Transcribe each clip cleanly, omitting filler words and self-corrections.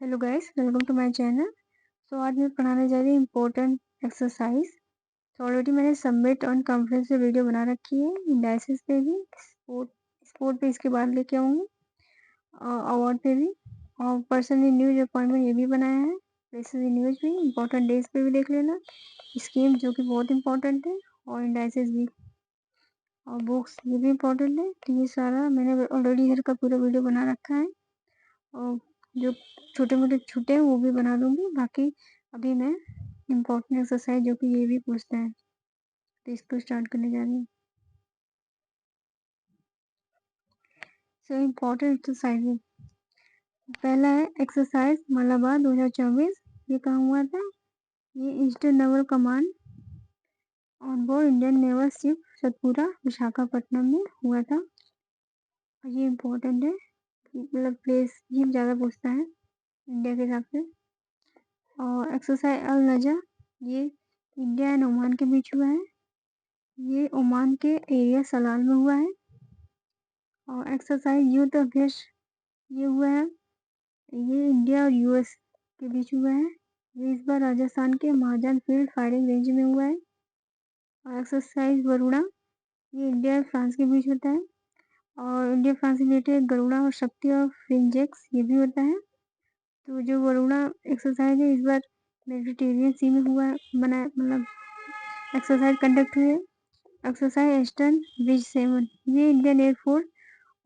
Hello guys, welcome to my channel. आज मैं पढ़ाने जा रही हूँ इम्पोर्टेंट एक्सरसाइज। ऑलरेडी मैंने सबमिट ऑन कॉन्फ्रेंस पे वीडियो बना रखी है, इंडाइसिस पे भी, स्पोर्ट स्पोर्ट पे इसके बाद लेके आऊँगी, अवार्ड पे भी, और पर्सन इन न्यूज अपॉइंटमेंट ये भी बनाया है, प्लेसेस इन न्यूज भी, इम्पोर्टेंट डेज पे भी देख लेना, स्कीम जो कि बहुत इंपॉर्टेंट है, और इंडाइसिस भी, और बुक्स ये भी इम्पोर्टेंट है। तो ये सारा मैंने ऑलरेडी इधर का पूरा वीडियो बना रखा है, और जो छोटे-मोटे छूटे हैं वो भी बना दूँगी। बाकी अभी मैं इम्पोर्टेंट एक्सरसाइज जो कि ये भी पूछता है, तो इसको स्टार्ट करने जा रही हूँ। इम्पोर्टेंट एक्सरसाइजेज, पहला है एक्सरसाइज मलाबार 2024। ये कहाँ हुआ था? ये eastern naval command on board Indian naval ship Satpura Visakhapatnam में हुआ था। और ये इम्पोर्टेंट है, मतलब प्लेस ये ज़्यादा पूछता है इंडिया के हिसाब से। और एक्सरसाइज अल नजा, ये इंडिया एंड ओमान के बीच हुआ है। ये ओमान के एरिया सलाल में हुआ है। और एक्सरसाइज यूथ अभ्यास ये हुआ है, ये इंडिया और यूएस के बीच हुआ है। ये इस बार राजस्थान के महाजन फील्ड फायरिंग रेंज में हुआ है। और एक्सरसाइज वरुणा, ये इंडिया और फ्रांस के बीच होता है। और इंडिया फ्रांस रिलेटेड गरुड़ा और शक्ति और फिंजेक्स ये भी होता है। तो जो वरुणा एक्सरसाइज है इस बार मेडिटेरियन सी में हुआ बना, मतलब एक्सरसाइज कंडक्ट हुई है। एक्सरसाइज ईस्टर्न ब्रिज 7, ये इंडियन एयरफोर्स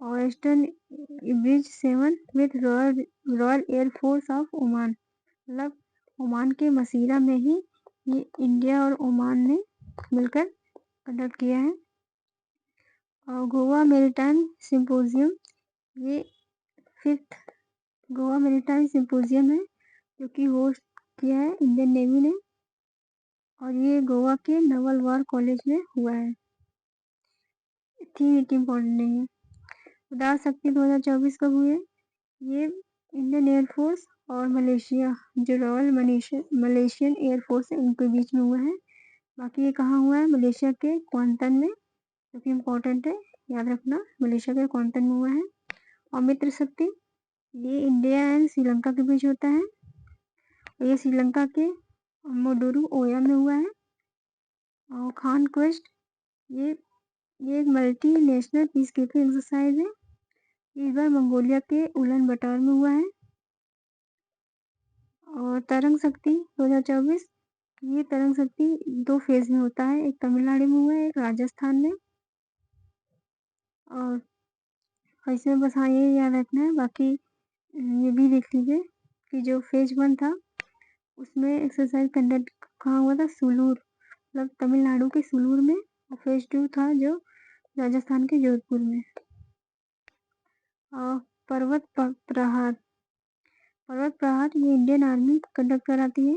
और eastern bridge 7 with royal air force of Oman, मतलब ओमान के मसीरा में ही ये इंडिया और ओमान ने मिलकर कंडक्ट किया है। और गोवा मेरीटाइम सिंपोजियम, ये 5th गोवा मेरीटाइम सिंपोजियम है जो कि होस्ट किया है इंडियन नेवी ने, और ये गोवा के नवल वार कॉलेज में हुआ है। थीम इतनी इम्पोर्टेंट नहीं है। उदार शक्ति 2024 कब हुई है? ये इंडियन एयरफोर्स और मलेशिया, जो रॉयल मलेशियन एयरफोर्स है उनके बीच में हुआ है। बाकी ये कहाँ हुआ है? मलेशिया के क्वांटन में, जो कि इम्पोर्टेंट है, याद रखना, मलेशिया के क्वांटन में हुआ है। और मित्र शक्ति, ये इंडिया एंड श्रीलंका के बीच होता है, और ये श्रीलंका के मोडुरु ओया में हुआ है। और खान क्वेस्ट, ये एक multi national peace keeping exercise है, इस बार मंगोलिया के उलन बटार में हुआ है। और तरंग शक्ति 2024, ये तरंग शक्ति 2 फेज में होता है, एक तमिलनाडु में हुआ है, एक राजस्थान में। और इसमें बस हाँ ये याद रखना है, बाकी ये भी देख लीजिए कि जो फेज 1 था उसमें एक्सरसाइज कंडक्ट कहाँ हुआ था? सूलूर, मतलब तमिलनाडु के सूलूर में। और फेज 2 था जो राजस्थान के जोधपुर में। और पर्वत प्रहार, पर्वत प्रहार ये इंडियन आर्मी कंडक्ट कराती है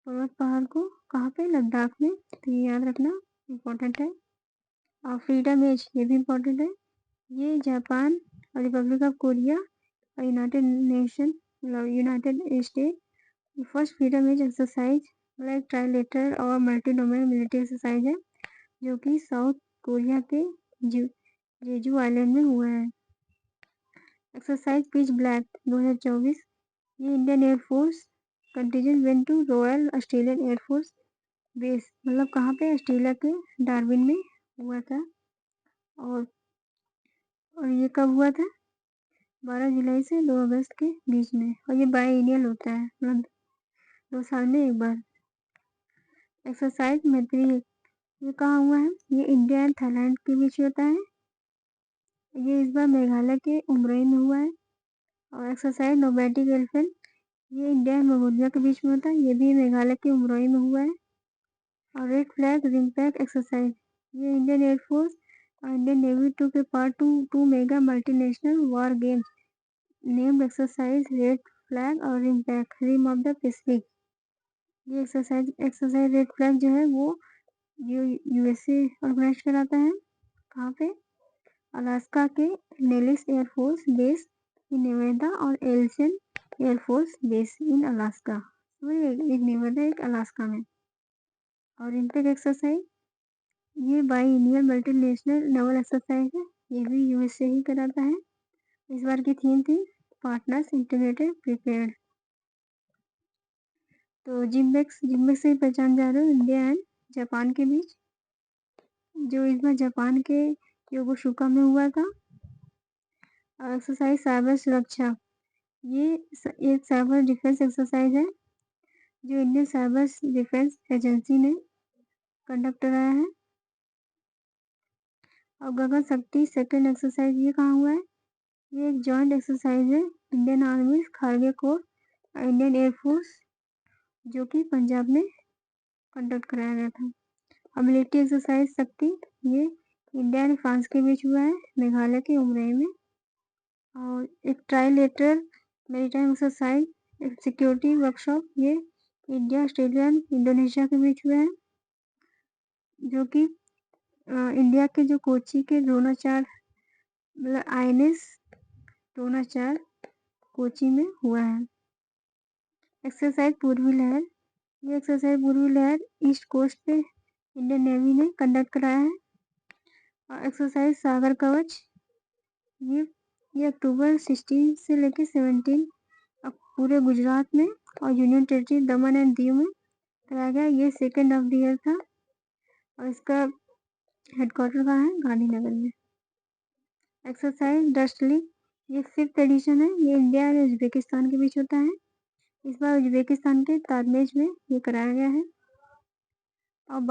पर्वत पहाड़ को, कहाँ पे? लद्दाख में। तो ये याद रखना, इम्पोर्टेंट है। और फ्रीडम एज ये भी इम्पोर्टेंट है, ये जापान और रिपब्लिक ऑफ कोरिया और United State first freedom edge exercise, मतलब एक ट्राइलेटरल और मल्टी डोमेन मिलिट्री एक्सरसाइज है जो कि साउथ कोरिया के जेजू आइलैंड में हुआ है। एक्सरसाइज पिच ब्लैक 2024, ये Indian air force contingent went to royal Australian air force base, मतलब कहाँ पे? ऑस्ट्रेलिया के डार्विन में हुआ था। और ये कब हुआ था? 12 जुलाई से 2 अगस्त के बीच में। और ये बाईएनियल होता है, मतलब 2 साल में एक बार। एक्सरसाइज मैत्री, ये कहाँ हुआ है? ये इंडिया एंड थाईलैंड के बीच होता है, ये इस बार मेघालय के उमरोई में हुआ है। और एक्सरसाइज नोमैटिक एलिफेंट, ये इंडिया एंड मंगोलिया के बीच में होता है, ये भी मेघालय के उमरोई में हुआ है। और red flag ring pack exercise, ये इंडियन एयरफोर्स और इंडियन नेवी के part two mega multinational war games named exercise red flag और ring pack rim of the Pacific. ये एक्सरसाइज रेड फ्लैग जो है वो यूएसए ऑर्गेनाइज कराता है, कहाँ पे? अलास्का के Nellis air force base in Nevada और Elson air force base in Alaska, एक नेवादा एक अलास्का में। और ओलंपिक एक्सरसाइज, ये बाईएनियल मल्टीनेशनल नेवल एक्सरसाइज है, ये भी यूएसए ही कराता है। इस बार की थीम थी पार्टनर्स इंटीग्रेटेड प्रिपेयर्ड। तो जिम्बेक्स से ही पहचान जा रहे हो, इंडिया एंड जापान के बीच, जो इस बार जापान के योकोसुका में हुआ था। एक्सरसाइज साइबर सुरक्षा, ये एक साइबर डिफेंस एक्सरसाइज है जो इंडियन साइबर डिफेंस एजेंसी ने कंडक्ट कराया है। और गगन शक्ति सेकंड एक्सरसाइज, ये कहाँ हुआ है? ये एक जॉइंट एक्सरसाइज है इंडियन आर्मी, खारगे कोर और इंडियन एयरफोर्स, जो कि पंजाब में कंडक्ट कराया गया था। अब मिलिट्री एक्सरसाइज शक्ति, ये इंडिया एंड फ्रांस के बीच हुआ है, मेघालय के उमरई में। और एक ट्राइलेटरल मैरीटाइम एक्सरसाइज, एक सिक्योरिटी वर्कशॉप, ये इंडिया, ऑस्ट्रेलिया एंड इंडोनेशिया के बीच हुआ है, जो कि इंडिया के जो कोची के द्रोणाचार्य मतलब INS द्रोणाचार्य कोची में हुआ है। एक्सरसाइज पूर्वी लहर, ये एक्सरसाइज पूर्वी लहर ईस्ट कोस्ट पे इंडियन नेवी ने कंडक्ट कराया है। और एक्सरसाइज सागर कवच, ये अक्टूबर 16 से लेकर 17 पूरे गुजरात में और union territory Daman and Diu में कराया गया। ये सेकेंड ऑफ द ईयर था और इसका हेडक्वार्टर कहाँ है? गांधीनगर में। एक्सरसाइज डस्टली, ये 5th एडिशन है, ये इंडिया और उज्बेकिस्तान के बीच होता है। इस बार उज्बेकिस्तान के तारनेज में ये कराया गया है। और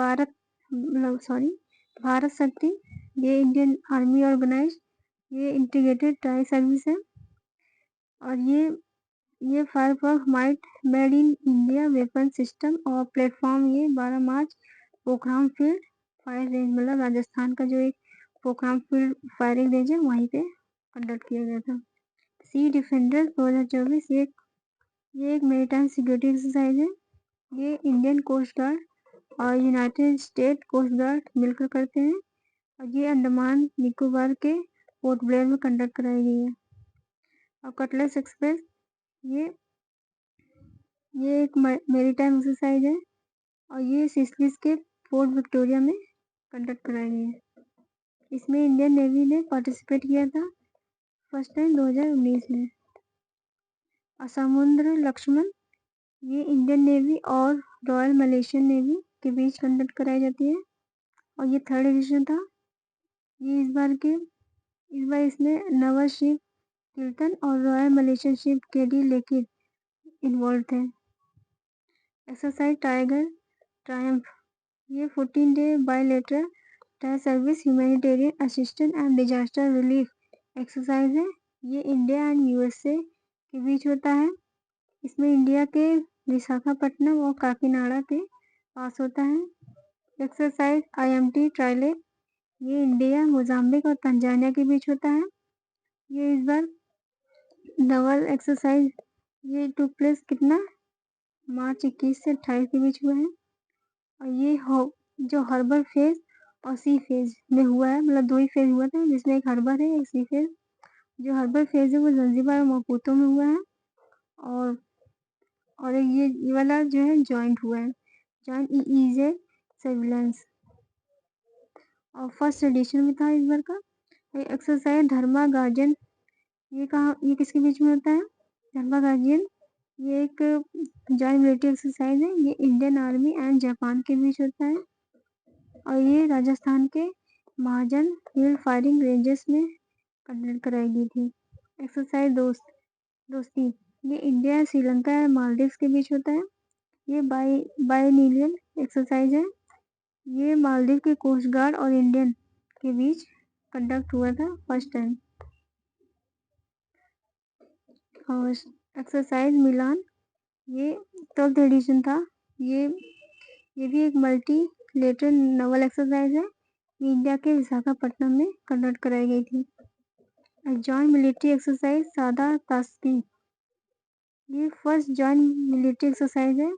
भारत शक्ति, ये इंडियन आर्मी ऑर्गेनाइज, ये इंटीग्रेटेड ट्राई सर्विस है। और ये Firefox might made in India weapon system और प्लेटफॉर्म, ये 12 मार्च पोखराम फील्ड फायर रेंज, मतलब राजस्थान का जो एक पोखराम फील्ड फायरिंग रेंज है, वहीं पे कंडक्ट किया गया था। सी डिफेंडर 2024, ये एक मेरीटाइम सिक्योरिटी एक्सरसाइज है, ये इंडियन कोस्ट गार्ड और यूनाइटेड स्टेट कोस्ट गार्ड मिलकर करते हैं। और ये अंडमान निकोबार के पोर्ट ब्लेयर में कंडक्ट कराई गई है। और कटलेस एक्सप्रेस, ये एक मेरीटाइम एक्सरसाइज है और ये सिस्लिस के पोर्ट विक्टोरिया में कंडक्ट कराई गई है। इसमें इंडियन नेवी ने पार्टिसिपेट किया था फर्स्ट टाइम 2019 में। और समुद्र लक्ष्मण, ये इंडियन नेवी और रॉयल मलेशियन नेवी के बीच कंडक्ट कराई जाती है और ये 3rd एडिशन था। ये इस बार इसमें नवा शिप कीर्तन और रॉयल मलेशियन शिप केडी लेकिन इन्वॉल्व थे। एक्सरसाइज टाइगर ट्रायम्फ, ये 14-day bilateral tri service humanitarian assistance and disaster relief exercise है, ये इंडिया एंड USA के बीच होता है। इसमें इंडिया के विशाखापट्टनम और काकीनाडा के पास होता है। एक्सरसाइज IMT ट्राइलेट, ये इंडिया, मोजाम्बिक और तंजानिया के बीच होता है। ये इस बार नवल एक्सरसाइज, ये टू प्लेस कितना मार्च 21 से 28 के बीच हुआ है। और ये जो हर्बर फेज और सी फेज में हुआ है, मतलब 2 ही फेज हुआ था, जिसमें एक हर्बर है एक सी फेज। जो हर्बर फेज है वो जंजीबार और मापुतो में हुआ है। और ये वाला जो है जॉइंट हुआ है, जॉइंट EEZ सर्विलेंस, और फर्स्ट एडिशन में था इस बार का। एक्सरसाइज धर्मा गार्जियन, ये किसके बीच में होता है? धर्मा गार्जियन, ये एक जॉइंट मिलिट्री एक्सरसाइज है, ये इंडियन आर्मी एंड जापान के बीच होता है। और ये राजस्थान के महाजन हिल फायरिंग रेंजेस में कंडक्ट कराई गई थी। एक्सरसाइज दोस्ती, ये इंडिया, श्रीलंका और मालदीव्स के बीच होता है। ये बाइलिनियल एक्सरसाइज है, ये मालदीव के कोस्ट गार्ड और इंडियन के बीच कंडक्ट हुआ था फर्स्ट टाइम। और एक्सरसाइज मिलान, ये 12th एडिशन था। ये भी एक मल्टी लेटरल नवल एक्सरसाइज है, ये इंडिया के विशाखापट्टनम में कंडक्ट कराई गई थी। जॉइंट मिलिट्री एक्सरसाइज सादा तास्की, ये फर्स्ट जॉइंट मिलिट्री एक्सरसाइज है,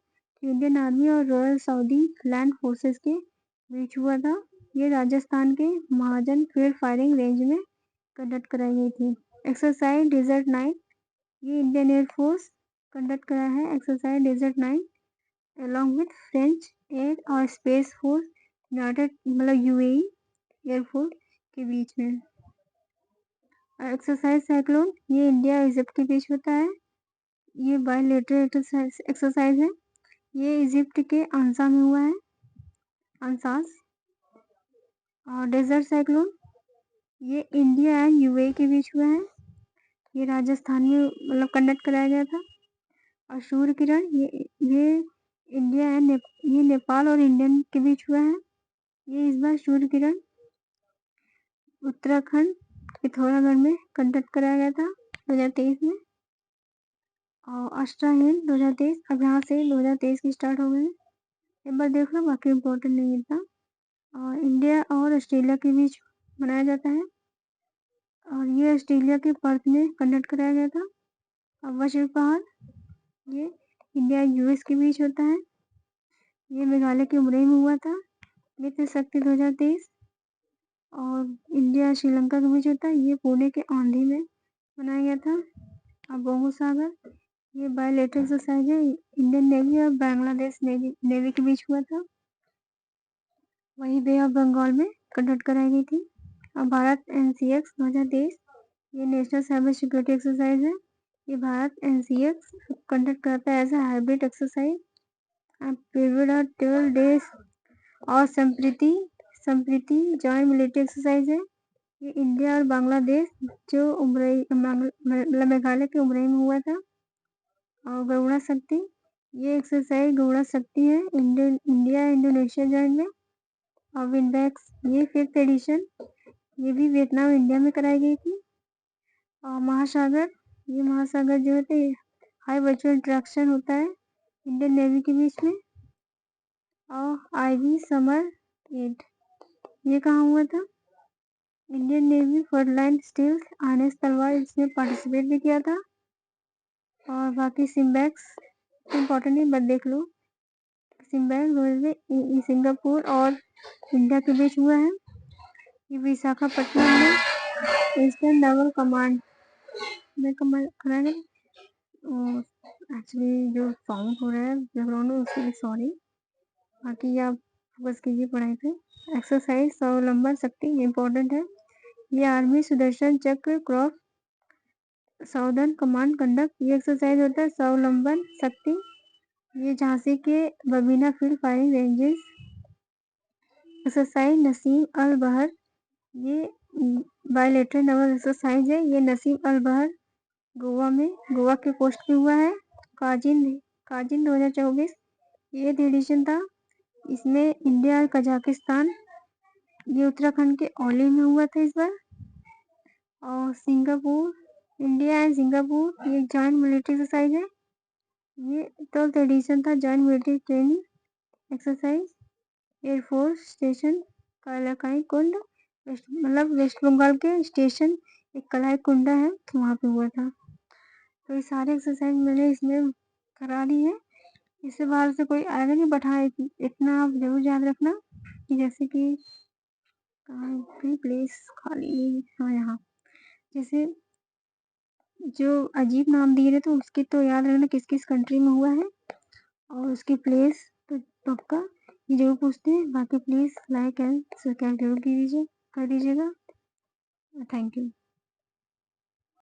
इंडियन आर्मी और रॉयल सऊदी लैंड फोर्सेस के बीच हुआ था। ये राजस्थान के महाजन फील्ड फायरिंग रेंज में कंडक्ट कराई गई थी। एक्सरसाइज डेजर्ट नाइट, ये इंडियन एयरफोर्स कंडक्ट कराया है exercise desert knight along with French air और स्पेस फोर्स यूनाइटेड, मतलब UAE एयरफोर्स के बीच में। एक्सरसाइज साइक्लोन, ये इंडिया और इजिप्ट के बीच होता है, ये बायलेटरल एक्सरसाइज है, ये इजिप्ट के अंसा में हुआ है, अंसास। और डेजर्ट साइक्लोन ये इंडिया एंड यूएई के बीच हुआ है, ये राजस्थान में मतलब कंडक्ट कराया गया था। और सूर्य किरण ये इंडिया एंड ये नेपाल और इंडियन के बीच हुआ है। ये इस बार सूर्य किरण उत्तराखंड पिथौरागढ़ में कंडक्ट कराया गया था 2023 में। और अष्टाहिन 2023, अब यहाँ से 2023 की स्टार्ट हो गई। एक बार देख लो, बाकी इम्पोर्टेंट नहीं था। और इंडिया और ऑस्ट्रेलिया के बीच मनाया जाता है, और ये ऑस्ट्रेलिया के पर्थ में कंडक्ट कराया गया था। और वज्र पहाड़ ये इंडिया यूएस के बीच होता है, ये मेघालय के उमरई में हुआ था। मित्र शक्ति 2023 और इंडिया श्रीलंका के बीच होता है, ये पुणे के औंधी में बनाया गया था। और बंगोल सागर ये बायोलेटरल एक्सरसाइज है, इंडियन नेवी और बांग्लादेश नेवी के बीच हुआ था, वही बे ऑफ बंगाल में कंडक्ट कराई गई थी। और भारत NCX 2023 ये नेशनल साइबर सिक्योरिटी एक्सरसाइज है, ये भारत NCX कंडक्ट करता है as a hybrid exercise period of 12 days. और संप्रीति जॉइंट मिलिट्री एक्सरसाइज है, ये इंडिया और बांग्लादेश जो उमरई मतलब मेघालय के उमरई में हुआ था। और गरुड़ा शक्ति ये एक्सरसाइज गरुड़ा शक्ति है इंडिया इंडोनेशिया जॉइंट में। और विंडैक्स ये 5th एडिशन, ये भी वियतनाम इंडिया में कराई गई थी। और महासागर ये महासागर जो होते हैं हाई वर्चुअल इंटरेक्शन होता है इंडियन नेवी के बीच में। और IV समर 8 ये कहाँ हुआ था, इंडियन नेवी फ्रंटलाइन स्टील्स आर्नेस तलवार इसमें पार्टिसिपेट भी किया था। और बाकी सिम्बैक्स इम्पोर्टेंट है, बट देख लो। सिम्बैक्स सिंगापुर और इंडिया के बीच हुआ है, ये विशाखापट्टनम में ईस्टर्न नेवल कमांड में कराया। एक्चुअली जो साउंड हो रहा है बैकग्राउंड में उसके लिए सॉरी, बाकी आप फोकस कीजिए पढ़ाई पे। एक्सरसाइज स्वावलंबन शक्ति इम्पोर्टेंट है, ये army Sudarshan Chakra cross southern command conduct ये एक्सरसाइज होता है स्वावलंबन शक्ति, ये झांसी के Babina field firing ranges. Exercise Naseem Al Bahr ये बायोलेटरल नेवल एक्सरसाइज है, ये नसीम अल बहर गोवा के पोस्ट पे हुआ है। काजिन 2024 ये एडिशन था, इसमें इंडिया और कजाकिस्तान ये उत्तराखंड के औली में हुआ था इस बार। और सिंगापुर इंडिया एंड सिंगापुर ये जॉइंट मिलिट्री एक्सरसाइज है, ये 12th एडिशन था joint military training exercise air force station Kalaikunda West Bengal के स्टेशन एक कलाई कुंडा है तो वहाँ पे हुआ था। तो ये सारे एक्सरसाइज मैंने इसमें करा दी है, इससे बाहर से कोई आएगा नहीं, बट हाँ इतना आप जरूर याद रखना कि जैसे कि प्लेस खाली हाँ यहाँ जैसे जो अजीब नाम दिए रहे तो उसकी तो याद रखना किस किस कंट्री में हुआ है, और उसकी प्लेस तो पक्का ये जरूर पूछते हैं। बाकी प्लीज़ लाइक एंड सब्सक्राइब जरूर कर दीजिएगा। Thank you.